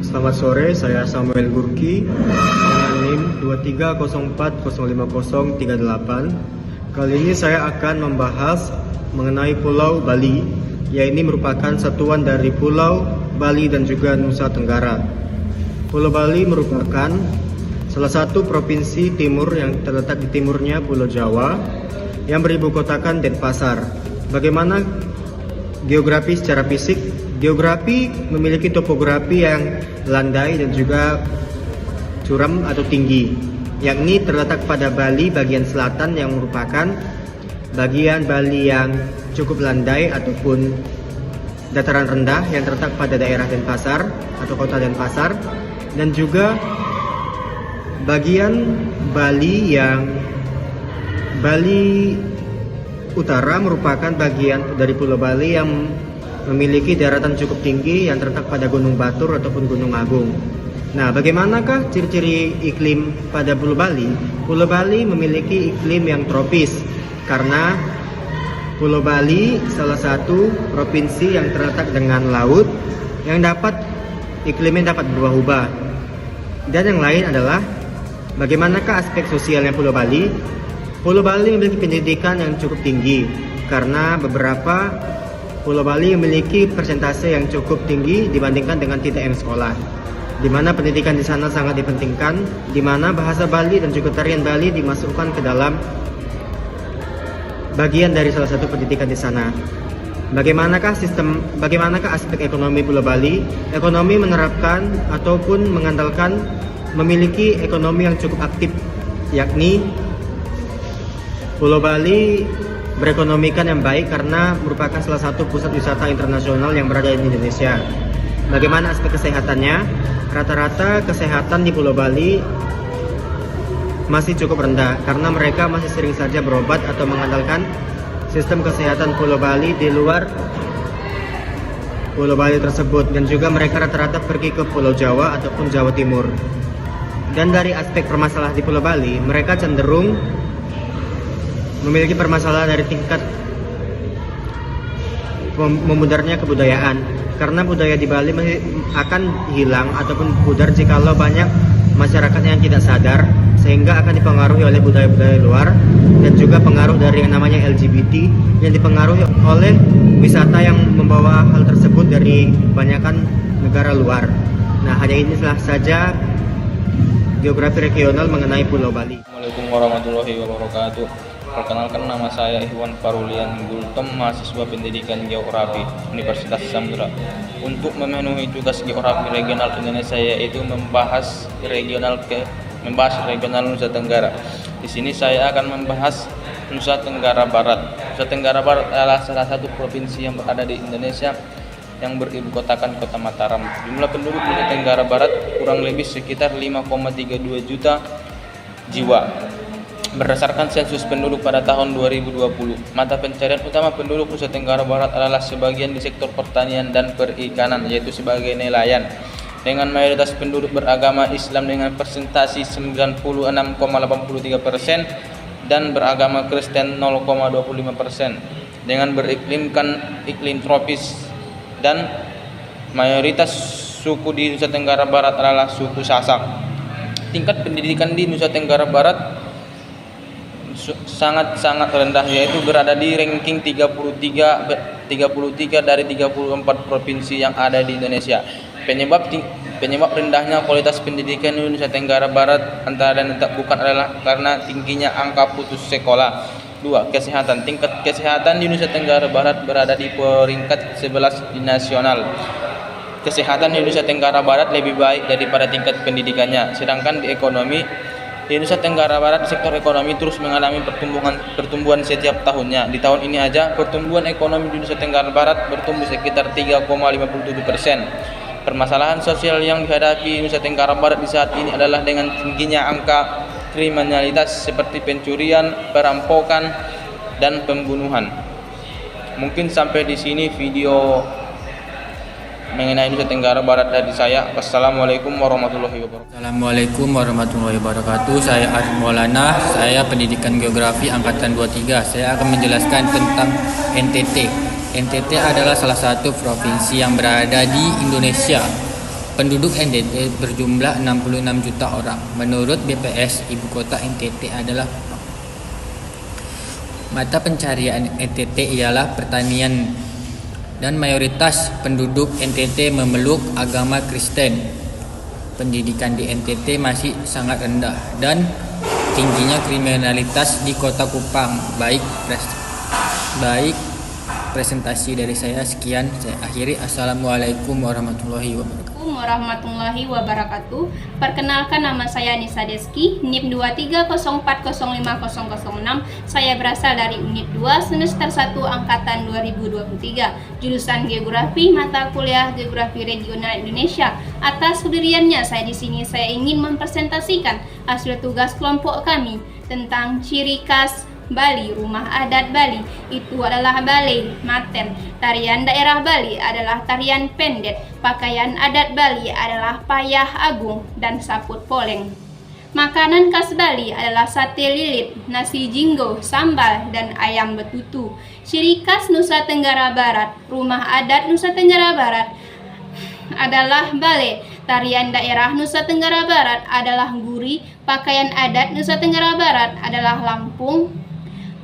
Selamat sore, saya Samuel Gurki dengan NIM 2304055038. Kali ini saya akan membahas mengenai Pulau Bali, yaitu merupakan satuan dari Pulau Bali dan juga Nusa Tenggara. Pulau Bali merupakan salah satu provinsi timur yang terletak di timurnya Pulau Jawa yang beribukotakan Denpasar. Bagaimana geografi secara fisik? Geografi memiliki topografi yang landai dan juga curam atau tinggi, yakni terletak pada Bali bagian selatan yang merupakan bagian Bali yang cukup landai ataupun dataran rendah yang terletak pada daerah Denpasar atau kota Denpasar, dan juga bagian Bali Utara merupakan bagian dari Pulau Bali yang memiliki daratan cukup tinggi yang terletak pada Gunung Batur ataupun Gunung Agung. Nah, bagaimanakah ciri-ciri iklim pada Pulau Bali? Pulau Bali memiliki iklim yang tropis karena Pulau Bali salah satu provinsi yang terletak dengan laut yang iklimnya dapat berubah-ubah. Dan yang lain adalah bagaimanakah aspek sosialnya Pulau Bali? Pulau Bali memiliki pendidikan yang cukup tinggi karena beberapa Pulau Bali memiliki persentase yang cukup tinggi dibandingkan dengan TTM sekolah, di mana pendidikan di sana sangat dipentingkan, di mana bahasa Bali dan juga tarian Bali dimasukkan ke dalam bagian dari salah satu pendidikan di sana. Bagaimanakah aspek ekonomi Pulau Bali? Ekonomi menerapkan ataupun mengandalkan memiliki ekonomi yang cukup aktif, yakni Pulau Bali berekonomikan yang baik karena merupakan salah satu pusat wisata internasional yang berada di Indonesia. Bagaimana aspek kesehatannya? Rata-rata kesehatan di Pulau Bali masih cukup rendah karena mereka masih sering saja berobat atau mengandalkan sistem kesehatan Pulau Bali di luar Pulau Bali tersebut, dan juga mereka rata-rata pergi ke Pulau Jawa ataupun Jawa Timur. Dan dari aspek permasalahan di Pulau Bali, mereka cenderung memiliki permasalahan dari tingkat memudarnya kebudayaan, karena budaya di Bali akan hilang ataupun pudar jikalau banyak masyarakat yang tidak sadar, sehingga akan dipengaruhi oleh budaya-budaya luar dan juga pengaruh dari yang namanya LGBT yang dipengaruhi oleh wisata yang membawa hal tersebut dari kebanyakan negara luar. Nah, hanya inilah saja geografi regional mengenai Pulau Bali. Assalamualaikum warahmatullahi wabarakatuh. Perkenalkan, nama saya Iwan Parulian Gultom, mahasiswa pendidikan geografi Universitas Samudra. Untuk memenuhi tugas geografi regional Indonesia, yaitu membahas regional Nusa Tenggara. Di sini saya akan membahas Nusa Tenggara Barat. Nusa Tenggara Barat adalah salah satu provinsi yang berada di Indonesia yang beribukotakan Kota Mataram. Jumlah penduduk Nusa Tenggara Barat kurang lebih sekitar 5,32 juta jiwa. Berdasarkan sensus penduduk pada tahun 2020, mata pencarian utama penduduk Nusa Tenggara Barat adalah sebagian di sektor pertanian dan perikanan, yaitu sebagai nelayan, dengan mayoritas penduduk beragama Islam dengan persentase 96,83% dan beragama Kristen 0,25%, dengan iklim tropis, dan mayoritas suku di Nusa Tenggara Barat adalah suku Sasak. Tingkat pendidikan di Nusa Tenggara Barat sangat rendah, yaitu berada di ranking 33 dari 34 provinsi yang ada di Indonesia. Penyebab rendahnya kualitas pendidikan di Nusa Tenggara Barat antara lain bukan adalah karena tingginya angka putus sekolah. 2. Kesehatan. Tingkat kesehatan di Nusa Tenggara Barat berada di peringkat 11 di nasional. Kesehatan di Nusa Tenggara Barat lebih baik daripada tingkat pendidikannya. Sedangkan di ekonomi, di Nusa Tenggara Barat, sektor ekonomi terus mengalami pertumbuhan setiap tahunnya. Di tahun ini aja, pertumbuhan ekonomi di Nusa Tenggara Barat bertumbuh sekitar 3,57%. Permasalahan sosial yang dihadapi Nusa Tenggara Barat di saat ini adalah dengan tingginya angka kriminalitas seperti pencurian, perampokan, dan pembunuhan. Mungkin sampai di sini video mengenai Nusa Tenggara Barat dari saya. Wassalamualaikum warahmatullahi wabarakatuh. Assalamualaikum warahmatullahi wabarakatuh. Saya Arif Maulana, saya pendidikan geografi angkatan 23. Saya akan menjelaskan tentang NTT. NTT adalah salah satu provinsi yang berada di Indonesia. Penduduk NTT berjumlah 66 juta orang. Menurut BPS, ibu kota NTT adalah Kupang. Mata pencarian NTT ialah pertanian dan mayoritas penduduk NTT memeluk agama Kristen. Pendidikan di NTT masih sangat rendah dan tingginya kriminalitas di kota Kupang. Baik presentasi dari saya, sekian saya akhiri. Assalamualaikum warahmatullahi wabarakatuh. Warahmatullahi wabarakatuh. Perkenalkan, nama saya Nisa Deski, NIM 2304050006. Saya berasal dari Unit 2 semester 1 angkatan 2023, jurusan Geografi, mata kuliah Geografi Regional Indonesia. Atas pendiriannya saya di sini ingin mempresentasikan hasil tugas kelompok kami tentang ciri khas Bali, rumah adat Bali itu adalah balai maten. Tarian daerah Bali adalah tarian pendet. Pakaian adat Bali adalah payah agung dan saput poleng. Makanan khas Bali adalah sate lilit, nasi jinggo, sambal, dan ayam betutu. Ciri khas Nusa Tenggara Barat, rumah adat Nusa Tenggara Barat adalah balai. Tarian daerah Nusa Tenggara Barat adalah guri. Pakaian adat Nusa Tenggara Barat adalah lampung.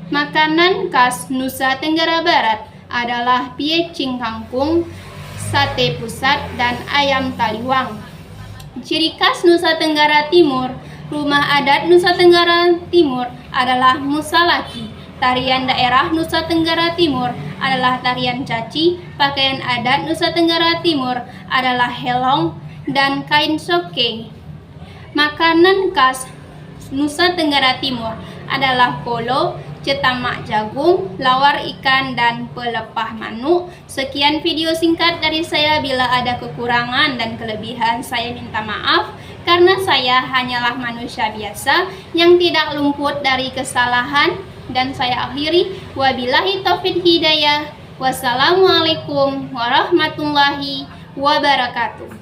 Makanan khas Nusa Tenggara Barat adalah piecing kangkung, sate pusat, dan ayam taliwang. Ciri khas Nusa Tenggara Timur, rumah adat Nusa Tenggara Timur adalah musalaki. Tarian daerah Nusa Tenggara Timur adalah tarian caci. Pakaian adat Nusa Tenggara Timur adalah helong dan kain soke. Makanan khas Nusa Tenggara Timur adalah kolo, cetamak jagung, lawar ikan, dan pelepah manuk. Sekian video singkat dari saya. Bila ada kekurangan dan kelebihan, saya minta maaf, karena saya hanyalah manusia biasa yang tidak luput dari kesalahan. Dan saya akhiri, wabillahi taufiq hidayah. Wassalamualaikum warahmatullahi wabarakatuh.